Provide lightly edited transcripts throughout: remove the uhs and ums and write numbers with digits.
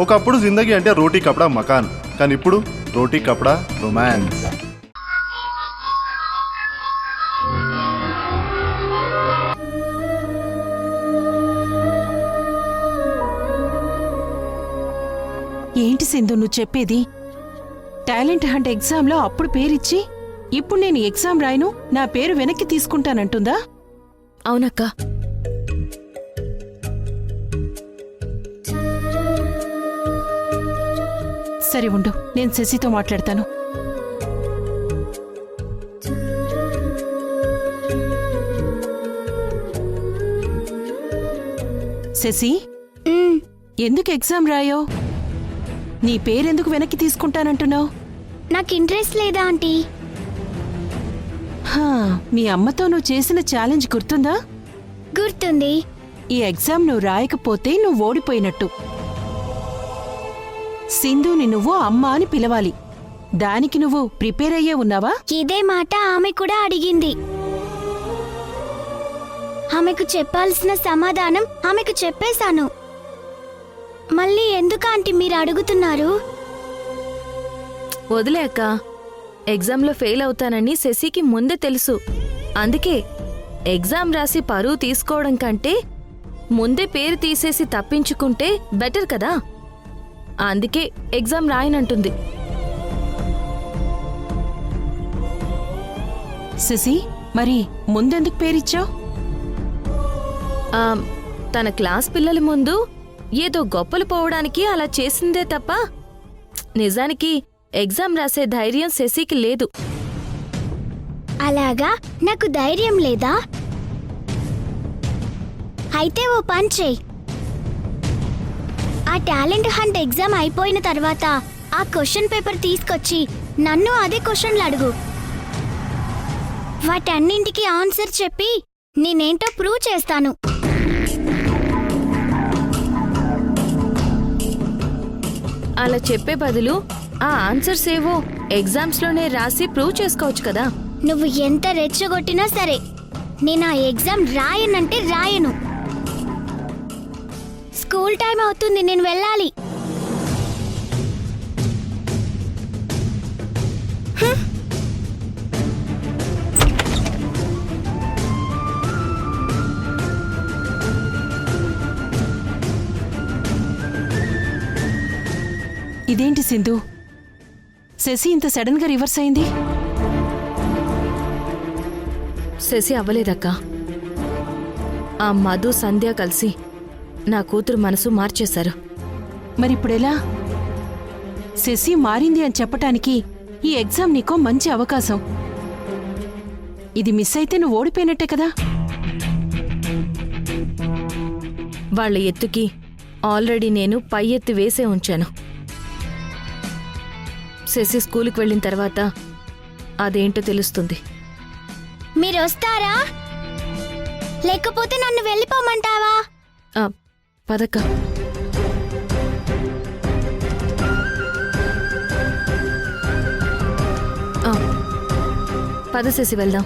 ఒకప్పుడు జిందగీ అంటే రోటీ కపడా మకాన్, కానీ ఇప్పుడు రోటీ కపడా రొమాన్స్. ఏంటి సింధు నువ్వు చెప్పేది? టాలెంట్ హంట్ ఎగ్జామ్లో అప్పుడు పేరిచ్చి ఇప్పుడు నేను ఎగ్జామ్ రాయను, నా పేరు వెనక్కి తీసుకుంటానంటుందా? అవునక్క. సరే ఉండు, నేను శశితో మాట్లాడతాను. శశి, ఎందుకు ఎగ్జామ్ రాయో? నీ పేరెందుకు వెనక్కి తీసుకుంటానంటున్నావు? నాకు ఇంట్రెస్ట్ లేదా ఆంటీ? మీ అమ్మతో నువ్వు చేసిన ఛాలెంజ్ గుర్తుందా? గుర్తుంది. ఈ ఎగ్జామ్ నువ్వు రాయకపోతే నువ్వు ఓడిపోయినట్టు. సింధుని నువ్వు అమ్మ అని పిలవాలి. దానికి నువ్వు ప్రిపేర్ అయ్యే ఉన్నావా? ఇదే మాట ఆమె కూడా అడిగింది. ఆమెకు చెప్పాల్సిన సమాధానం ఆమెకు చెప్పేశాను. మళ్ళీ ఎందుకు ఆంటీ మీరు అడుగుతున్నారు? వదిలే అక్క. ఎగ్జామ్లో ఫెయిల్ అవుతానని శశికి ముందే తెలుసు. అందుకే ఎగ్జామ్ రాసి పరువు తీసుకోవడం కంటే ముందే పేరు తీసేసి తప్పించుకుంటే బెటర్ కదా. అందుకే ఎగ్జామ్ రాయనంటుంది. శశి, మరి ముందెందుకు పేరిచ్చావు? తన క్లాస్ పిల్లల ముందు ఏదో గొప్పలు పోవడానికి అలా చేసిందే తప్ప నిజానికి ఎగ్జామ్ రాసే ధైర్యం శశికి లేదు. అలాగా? నాకు ధైర్యం లేదా? అయితే ఓ పని చెయ్యి. ఆ టాలెంట్ హంట్ ఎగ్జామ్ అయిపోయిన తర్వాత ఆ క్వశ్చన్ పేపర్ తీసుకొచ్చి నన్ను అదే క్వశ్చన్లు అడుగు. వాటన్నింటికి ఆన్సర్ చెప్పి నేనేంటో ప్రూవ్ చేస్తాను. అలా చెప్పే బదులు ఆ ఆన్సర్స్ ఏవో ఎగ్జామ్స్లోనే రాసి ప్రూవ్ చేసుకోవచ్చు కదా. నువ్వు ఎంత రెచ్చగొట్టినా సరే నేను ఆ ఎగ్జామ్ రాయనంటే రాయను. స్కూల్ టైం అవుతుంది, నేను వెళ్ళాలి. ఇదేంటి సింధు, శశి ఇంత సడన్ గా రివర్స్ అయింది? శశి అవ్వలేదక్క. ఆ మధు సంధ్య కలిసి నా కూతురు మనసు మార్చేశారు. మరిప్పుడెలా? శశి మారింది అని చెప్పటానికి ఈ ఎగ్జామ్ నీకో మంచి అవకాశం. ఇది మిస్ అయితే నువ్వు ఓడిపోయినట్టే కదా. వాళ్ళ ఎత్తుకి ఆల్రెడీ నేను పై ఎత్తి వేసే ఉంచాను. శశి స్కూలుకి వెళ్ళిన తర్వాత అదేంటో తెలుస్తుంది. మీరు వస్తారా లేకపోతే నన్ను వెళ్ళిపోమంటావా? పదక్క. పద శశి, వెళ్దాం.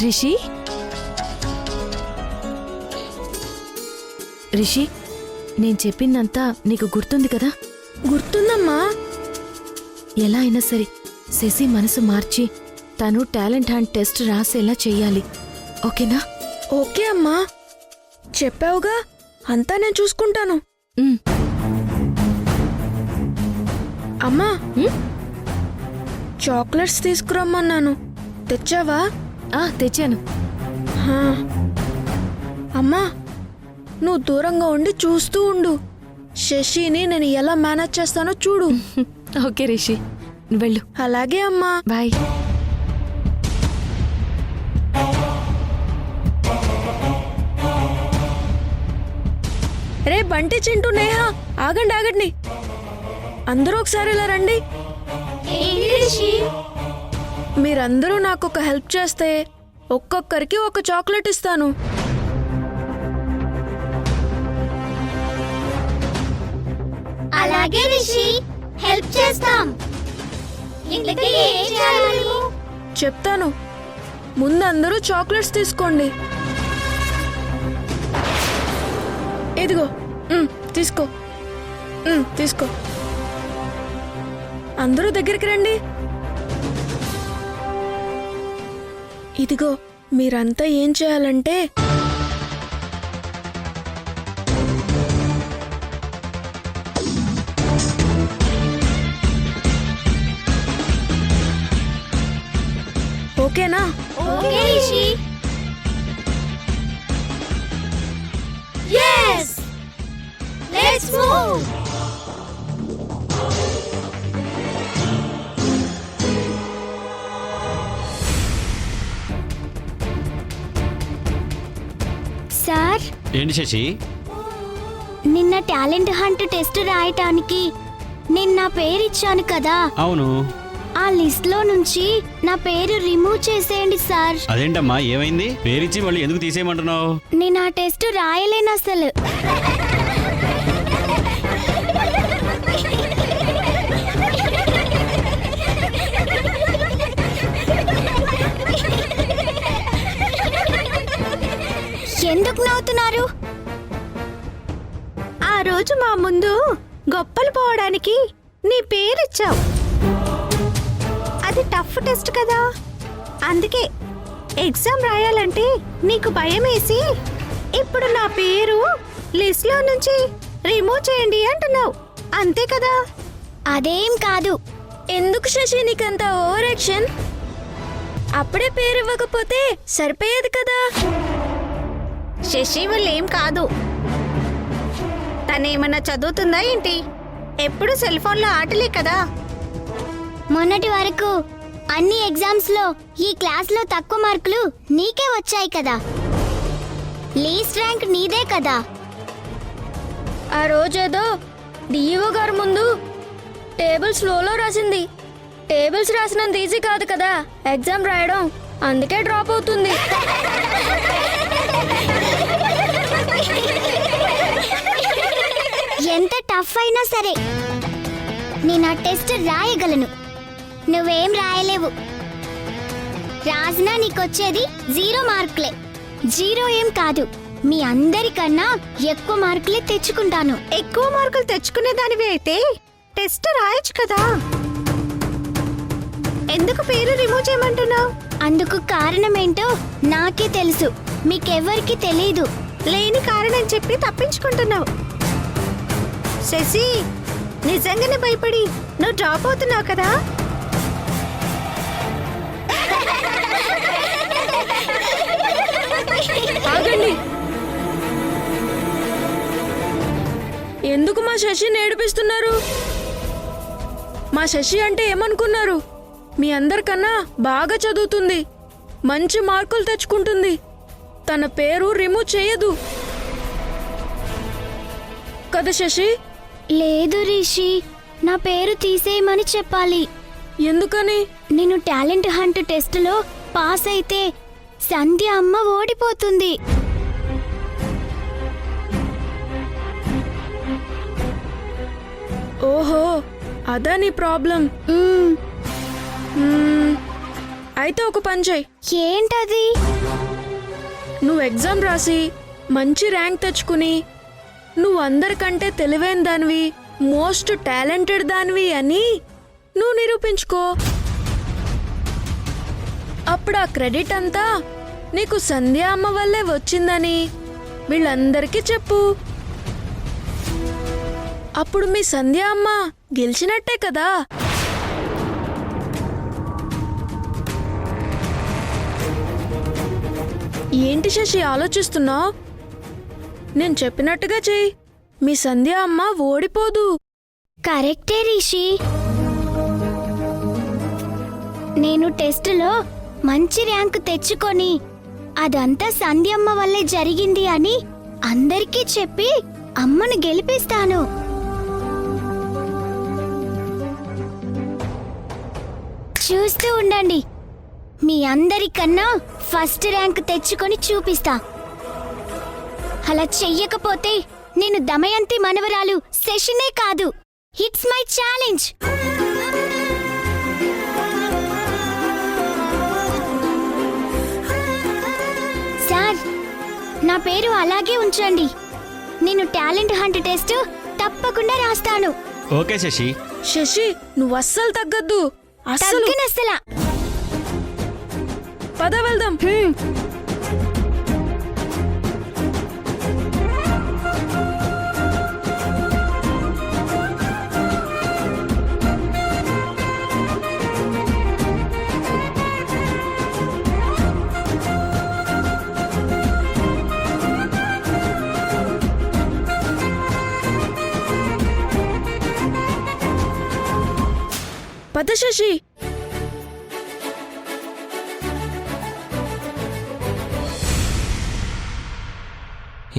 రిషి, రిషి, నేను చెప్పిందంతా నీకు గుర్తుంది కదా? గుర్తుందమ్మా. ఎలా అయినా సరే శశి మనసు మార్చి తను టాలెంట్ హ్యాండ్ టెస్ట్ రాసేలా చెయ్యాలి. ఓకేనా? ఓకే అమ్మా, చెప్పావుగా, అంతా నేను చూసుకుంటాను. అమ్మా, చాక్లెట్స్ తీసుకురమ్మన్నాను, తెచ్చావా? తెచ్చాను. అమ్మా, నువ్వు దూరంగా ఉండి చూస్తూ ఉండు. శశిని నేను ఎలా మేనేజ్ చేస్తానో చూడు. ఓకే రిషి, వెళ్ళు. అలాగే అమ్మా, బాయ్. రే బంటి, చింటూ, నేహ, ఆగండి ఆగండి. అందరూ ఒకసారి ఇలా రండి. మీరందరూ నాకు ఒక హెల్ప్ చేస్తే ఒక్కొక్కరికి ఒక చాక్లెట్ ఇస్తాను. అలాగే రిషి, హెల్ప్ చేస్తాం. ఇంతకీ ఏం చేయాలి? చెప్తాను. ముందు అందరూ చాక్లెట్స్ తీసుకోండి. ఇదిగో, తీసుకో. తీసుకో. అందరూ దగ్గరికి రండి. ఇదిగో, మీరంతా ఏం చేయాలంటే ఓకేనా? Okay Rishi. yes, let's move. Sir, ఏంటి శశి? నిన్న టాలెంట్ హంట్ టెస్ట్ రాయటానికి నేను నా పేరు ఇచ్చాను కదా, అవును. ఆ లిస్ట్ లో నుంచి నా పేరు రిమూవ్ చేసేయండి సార్. అదేంటమ్మా, ఏమైంది? పేరిచ్చి మళ్ళీ ఎందుకు తీసేయమంటున్నావు? నేను ఆ టెస్ట్ రాయలేను అసలు. ఎందుకు నవ్వుతున్నారు? ఆ రోజు మా ముందు గొప్పలు పోవడానికి నీ పేరిచ్చావు. అది టఫ్ టెస్ట్ కదా, అందుకే ఎగ్జామ్ రాయాలంటే నీకు భయం వేసి ఇప్పుడు నా పేరు లిస్ట్ లో నుంచి రిమూవ్ చేయండి అంటున్నావు, అంతే కదా? అదేం కాదు. ఎందుకు శశి నీకంత ఓవర్ యాక్షన్? అప్పుడే పేరు ఇవ్వకపోతే సరిపోయేది కదా. శశి వల్ల ఏం కాదు. తనేమన్నా చదువుతుందా ఏంటి? ఎప్పుడు సెల్ ఫోన్లో ఆటలే కదా. మొన్నటి వరకు అన్ని ఎగ్జామ్స్ లో ఈ క్లాస్ లో తక్కువ మార్కులు నీకే వచ్చాయి కదా. లీస్ట్ ర్యాంక్ నీదే కదా. ఆ రోజేదో డిఈఓ గారి ముందు టేబుల్స్ స్లోలో రాసింది. టేబుల్స్ రాసినంత ఈజీ కాదు కదా ఎగ్జామ్ రాయడం, అందుకే డ్రాప్ అవుతుంది. ఎంత టఫ్ అయినా సరే నేను ఆ టెస్ట్ రాయగలను. నువ్వేం రాయలేవు. రాసినా నీకొచ్చేది 0 మార్కులే. 0 ఏం కాదు, మీ అందరికన్నా ఎక్కువ మార్కులే తెచ్చుకుంటాను. ఎక్కువ మార్కులు తెచ్చుకునే దానివి అయితే టెస్ట్ రాయొచ్చు కదా. ఎందుకు పేరు రిమూవ్ చేయమంటున్నావు? అందుకు కారణమేంటో నాకే తెలుసు, మీకెవ్వరికి తెలీదు. లేని కారణం చెప్పి తప్పించుకుంటున్నావు. శశి, నిజంగానే భయపడి నువ్వు డ్రాప్ అవుతున్నావు కదా. ఆగండి. ఎందుకు మా శశిని ఏడిపిస్తున్నారు? మా శశి అంటే ఏమనుకున్నారు? మీ అందరికన్నా బాగా చదువుతుంది, మంచి మార్కులు తెచ్చుకుంటుంది. తన పేరు రిమూవ్ చేయదు కదా శశి? లేదు రిషి, నా పేరు తీసేయమని చెప్పాలి. ఎందుకని? నేను టాలెంట్ హంట్ టెస్ట్లో పాస్ అయితే సంధ్య అమ్మ ఓడిపోతుంది. ఓహో, అదా నీ ప్రాబ్లం. అయితే ఒక పని చెయ్యి. ఏంటది? నువ్వు ఎగ్జామ్ రాసి మంచి ర్యాంక్ తెచ్చుకుని నువ్వు అందరికంటే తెలివైన దానివి, మోస్ట్ టాలెంటెడ్ దానివి అని నువ్వు నిరూపించుకో. అప్పుడు ఆ క్రెడిట్ అంతా నీకు సంధ్య అమ్మ వల్లే వచ్చిందని వీళ్ళందరికీ చెప్పు. అప్పుడు మీ సంధ్య అమ్మ గెలిచినట్టే కదా. ఏంటి శశి ఆలోచిస్తున్నావు? నేను చెప్పినట్టుగా చెయ్యి. మీ సంధ్య అమ్మ ఓడిపోదు. కరెక్టే రిషి. నేను టెస్టులో మంచి ర్యాంకు తెచ్చుకొని అదంతా సంధ్యమ్మ వల్లే జరిగింది అని అందరికీ చెప్పి అమ్మను గెలిపిస్తాను. చూస్తూ ఉండండి, మీ అందరికన్నా ఫస్ట్ ర్యాంక్ తెచ్చుకొని చూపిస్తా. అలా చెయ్యకపోతే నేను దమయంతి మనవరాలు శశినే కాదు, ఇట్స్ మై ఛాలెంజ్. సార్, నా పేరు అలాగే ఉంచండి. నేను టాలెంట్ హంట్ టెస్ట్ తప్పకుండా రాస్తాను. ఓకే శశి. శశి నువ్వు అస్సలు తగ్గద్దు. అస్సలు తగ్గనస్సలా. పద వెళ్దాం. పద శశి.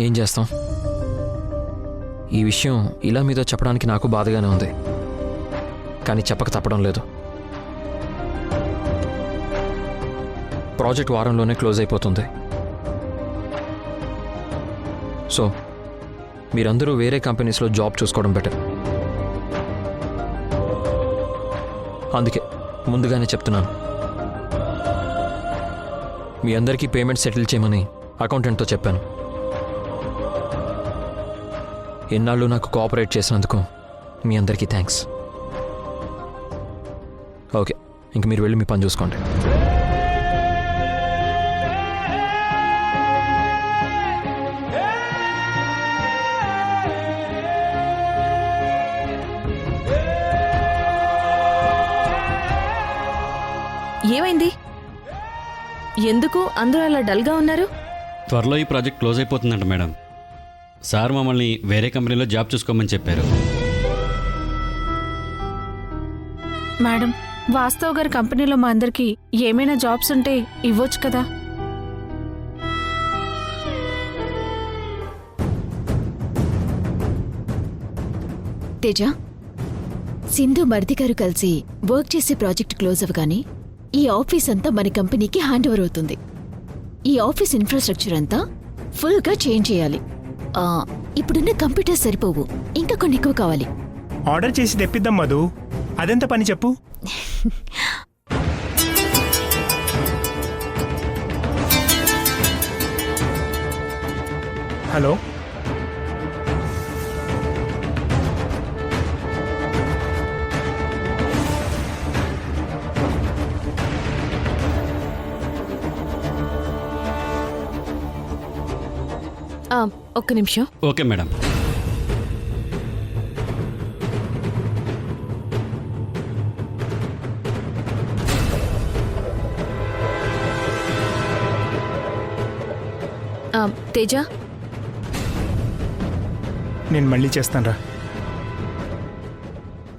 ఏం చేస్తాం? ఈ విషయం ఇలా మీతో చెప్పడానికి నాకు బాధగానే ఉంది, కానీ చెప్పక తప్పడం లేదు. ప్రాజెక్ట్ వారంలోనే క్లోజ్ అయిపోతుంది. సో మీరందరూ వేరే కంపెనీస్లో జాబ్ చూసుకోవడం బెటర్. అందుకే ముందుగానే చెప్తున్నాను, మీ అందరికీ పేమెంట్ సెటిల్ చేయమని అకౌంటెంట్తో చెప్పాను. ఎన్నాళ్ళు నాకు కోఆపరేట్ చేసినందుకు మీ అందరికీ థ్యాంక్స్. ఓకే, ఇంక మీరు వెళ్ళి మీ పని చూసుకోండి. ఏమైంది? ఎందుకు అందరూ అలా డల్గా ఉన్నారు? త్వరలో ఈ ప్రాజెక్ట్ క్లోజ్ అయిపోతుందంట మేడం. సార్ మమ్మల్ని వేరే కంపెనీలో జాబ్ చూసుకోమని చెప్పారు. మేడం, వాస్తవ్ గారి కంపెనీలో మా అందరికి ఏమైనా జాబ్స్ ఉంటే ఇవ్వచ్చు కదా. తేజ, సింధు మరిది గారు కలిసి వర్క్ చేసే ప్రాజెక్ట్ క్లోజ్ అవ్వగానే ఈ ఆఫీస్ అంతా మన కంపెనీకి హ్యాండ్ ఓవర్ అవుతుంది. ఈ ఆఫీస్ ఇన్ఫ్రాస్ట్రక్చర్ అంతా ఫుల్గా చేంజ్ చేయాలి. ఇప్పుడున్న కంప్యూటర్స్ సరిపోవు, ఇంకా కొన్ని ఎక్కువ కావాలి. ఆర్డర్ చేసి తెప్పిద్దాం మధు. అదెంత పని చెప్పు. హలో, ఒక్క నిమిషం. Okay madam. తేజ, నేను మళ్ళీ చేస్తాను రా.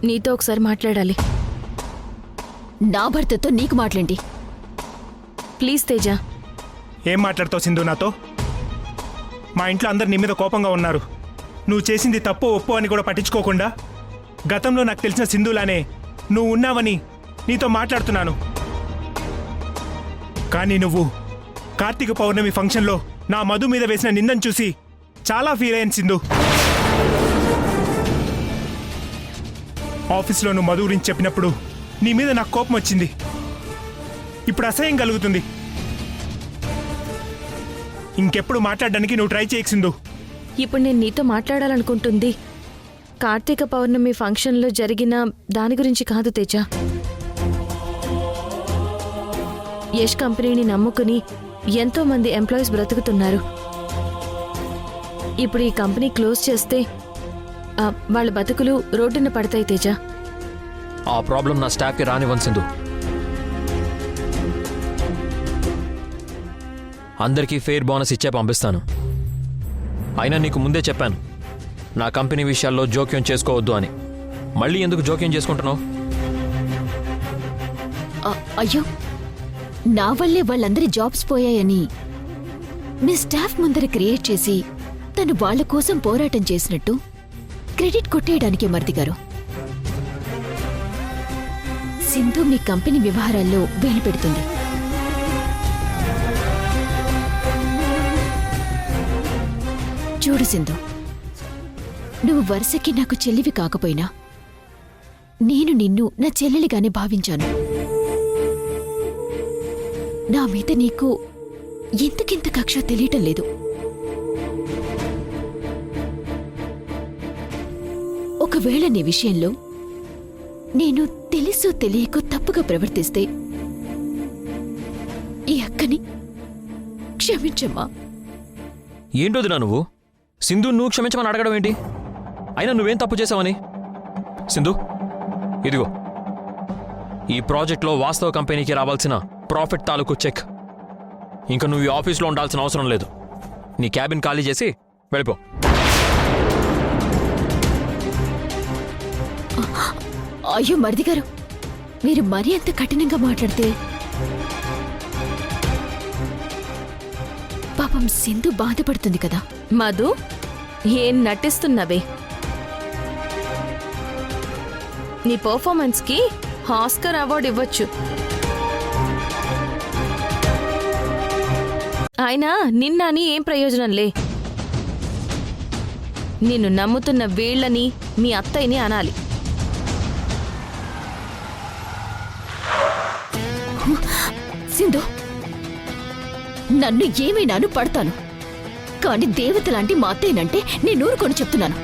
నీతో ఒకసారి మాట్లాడాలి. నా భర్తతో నీకు మాట్లాడి. ప్లీజ్ తేజ. ఏం మాట్లాడతావు సింధు నాతో? మా ఇంట్లో అందరు నీ మీద కోపంగా ఉన్నారు. నువ్వు చేసింది తప్పు ఒప్పు అని కూడా పట్టించుకోకుండా గతంలో నాకు తెలిసిన సింధులానే నువ్వు ఉన్నావని నీతో మాట్లాడుతున్నాను. కానీ నువ్వు కార్తీక పౌర్ణమి ఫంక్షన్లో నా మధు మీద వేసిన నిందను చూసి చాలా ఫీల్ అయ్యాను సింధు. ఆఫీస్లో నువ్వు మధు గురించి చెప్పినప్పుడు నీ మీద నాకు కోపం వచ్చింది. ఇప్పుడు అసహ్యం కలుగుతుంది. ఇంకెప్పుడు మాట్లాడడానికి నువ్వు ట్రై చేయకు సింధు. ఇప్పుడు నేను నీతో మాట్లాడాలనుకుంటుంది కార్తీక పౌర్ణమి ఫంక్షన్లో జరిగిన దాని గురించి కాదు తేజ. యష్ కంపెనీని నమ్ముకుని ఎంతో మంది ఎంప్లాయీస్ బ్రతుకుతున్నారు. ఇప్పుడు ఈ కంపెనీ క్లోజ్ చేస్తే వాళ్ళ బతుకులు రోడ్డున పడతాయి తేజ. ఆ ప్రాబ్లం నా స్టాఫ్కి రానివ్వను సింధు. అందరికీ ఫెయిర్ బోనస్ ఇచ్చే పంపిస్తాను. అయినా నీకు ముందే చెప్పాను, నా కంపెనీ విషయాల్లో జోక్యం చేసుకోవద్దు అని. మళ్ళీ ఎందుకు జోక్యం చేసుకుంటున్నావు? అయ్యో, నా వల్లే వాళ్ళందరి జాబ్స్ పోయాయని మీ స్టాఫ్ ముందర క్రియేట్ చేసి తను వాళ్ళ కోసం పోరాటం చేసినట్టు క్రెడిట్ కొట్టేయడానికి మరిది గారు. సింధు మీ కంపెనీ వ్యవహారాల్లో వేలు పెడుతుంది. చూడు సింధు, నువ్వు వరుసకి నాకు చెల్లివి కాకపోయినా నేను నిన్ను నా చెల్లెలిగానే భావించాను. నా మీద నీకు ఎంతకింత కక్ష తెలియటం లేదు. ఒకవేళ నీ విషయంలో నేను తెలుసో తెలియకో తప్పుగా ప్రవర్తిస్తే ఈ అక్కని క్షమించమ్మా. ఏంటోదినా నువ్వు? సింధు నువ్వు క్షమించమని అడగడం ఏంటి? అయినా నువ్వేం తప్పు చేసావని? సింధు, ఇదిగో ఈ ప్రాజెక్ట్లో వాస్తవ కంపెనీకి రావాల్సిన ప్రాఫిట్ తాలూకు చెక్. ఇంకా నువ్వు ఈ ఆఫీస్లో ఉండాల్సిన అవసరం లేదు. నీ క్యాబిన్ ఖాళీ చేసి వెళ్ళిపో. అయ్యో మరిది గారు, మీరు మరీ అంత కఠినంగా మాట్లాడితే పాపం సింధు బాధపడుతుంది కదా. మధు, ఏం నటిస్తున్నవే? నీ పర్ఫార్మెన్స్కి ఆస్కర్ అవార్డు ఇవ్వచ్చు. అయినా నిన్నని ఏం ప్రయోజనంలే. నిన్ను నమ్ముతున్న వీళ్ళని మీ అత్తయ్యని అనాలి. సింధు, నన్ను ఏమైనాను పడతాను, కానీ దేవత లాంటి మా అత్తయ్యనంటే నేను ఊరుకొని చెప్తున్నాను.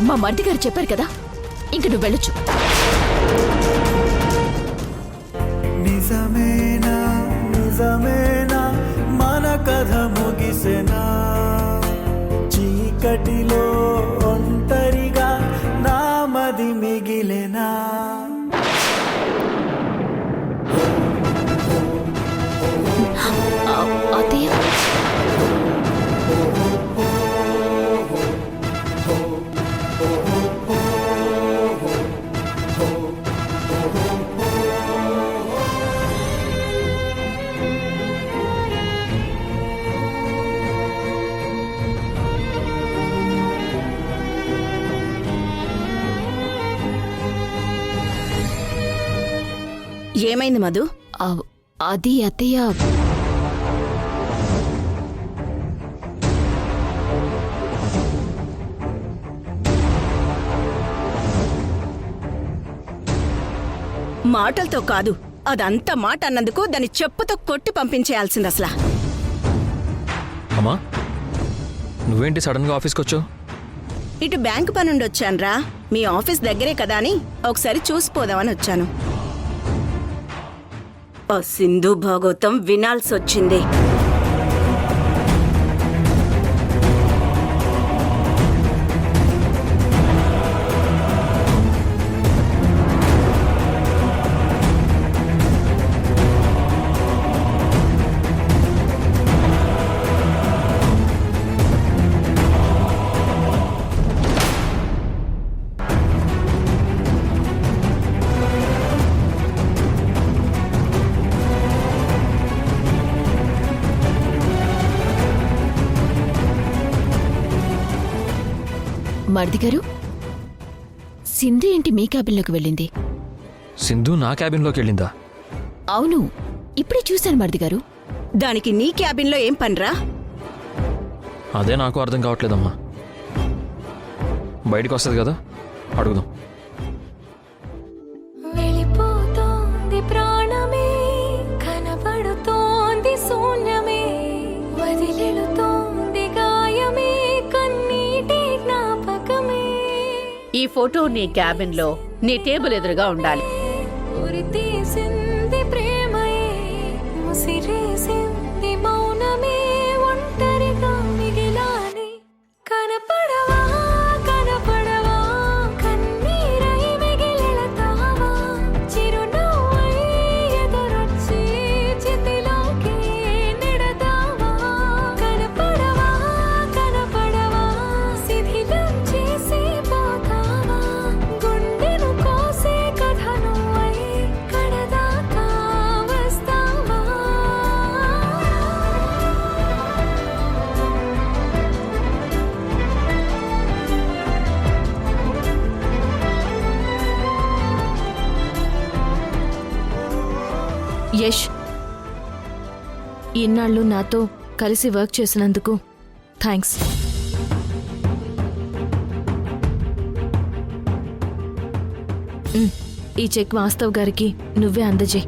మా మరిది గారు చెప్పారు కదా, ఇంక నువ్వు వెళ్ళొచ్చు. నిజమేనా నిజమేనా మన కథ ముగిసెనా? చీకటిలో ఒంటరిగా నామది మిగిలెనా? అత్తయ్య, ఏమైంది మధు? అది అత్తయ్య, మాటలతో కాదు, అదంతా మాట అన్నందుకు దాన్ని చెప్పుతో కొట్టి పంపించేయాల్సింది అసలు. అమ్మా, నువ్వేంటి సడన్గా ఆఫీస్కి వచ్చావు? ఇటు బ్యాంకు పనుండి వచ్చానురా. మీ ఆఫీస్ దగ్గరే కదా అని ఒకసారి చూసిపోదామని వచ్చాను. ఓ సింధు భాగవతం వినాల్సి వచ్చింది. మరిది గారు, సింధు ఏంటి మీ క్యాబిన్లోకి వెళ్ళింది? సింధు నా క్యాబిన్లోకి వెళ్ళిందా? అవును, ఇప్పుడే చూశాను మరిది గారు. దానికి నీ క్యాబిన్లో ఏం పనిరా? అదే నాకు అర్థం కావట్లేదమ్మా. బయటికి వస్తుంది కదా, అడుగుదాం. వెళ్ళిపోతోంది ప్రాణమే, కనబడుతోంది శూన్యమే, వదిలితోంది గాయమే, కన్నీటి జ్ఞాపకమే. ఈ ఫోటో నీ క్యాబిన్లో నీ టేబుల్ ఎదురుగా ఉండాలి. ఉరితీసింది ప్రేమయే, ముసిరేసింది మౌనమే, ఒంటరిగా మిగిలానే. కనపడవా కనపడవా, కన్నీరై మిగిలెళతావా, చిరునవ్వై ఎదురొచ్చి చితిలోకి నెడతావా. కనపడవా కనపడవా, శిథిలం చేసి పోతావా, గుండెను కోసే కథ నువ్వై కడదాకా యష్, ఇన్నాళ్ళు నాతో కలిసి వర్క్ చేసినందుకు థ్యాంక్స్. ఈ చెక్ వాస్తవ్ గారికి నువ్వే అందజేయ్.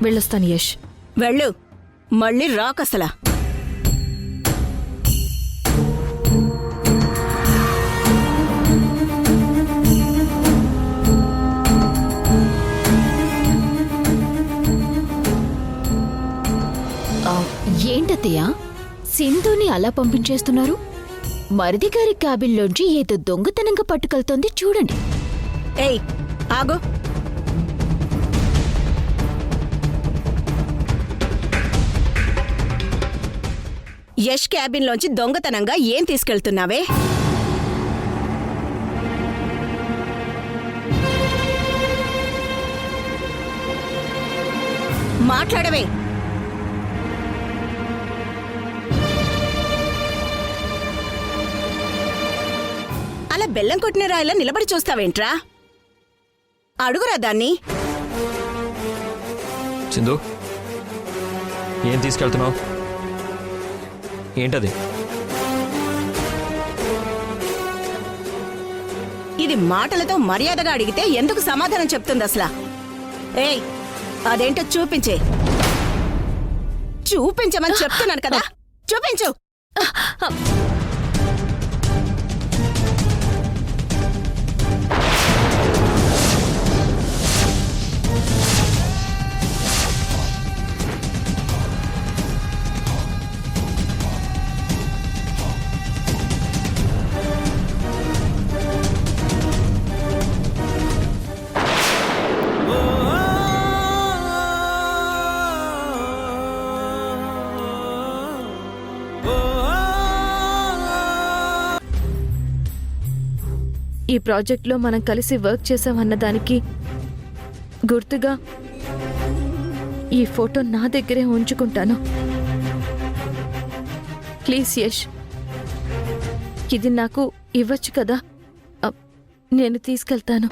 వెళ్ళొస్తాను యష్. వెళ్ళు, మళ్ళీ రాకసలా. ఏంటత్తయ్య, సింధుని అలా పంపించేస్తున్నారు? మరిది గారి క్యాబిన్లోంచి ఏదో దొంగతనంగా పట్టుకెళ్తోంది చూడండి. ఏయ్ ఆగు. యష్ క్యాబిన్లోంచి దొంగతనంగా ఏం తీసుకెళ్తున్నావే? మాట్లాడవే. అలా బెల్లం కొట్టిన రాయిలా నిలబడి చూస్తావేంట్రా? అడుగురా దాన్ని. సింధు, ఏం తీసుకెళ్తున్నావు? ఏంటది? ఇది మాటలతో మర్యాదగా అడిగితే ఎందుకు సమాధానం చెప్తుంది అసలా? ఏయ్, అదేంటో చూపించే. చూపించమని చెప్తున్నాను కదా, చూపించు. ఈ ప్రాజెక్ట్లో మనం కలిసి వర్క్ చేసామన్న దానికి గుర్తుగా ఈ ఫోటో నా దగ్గరే ఉంచుకుంటాను. ప్లీజ్ యష్, ఇది నాకు ఇవ్వచ్చు కదా? నేను తీసుకెళ్తాను.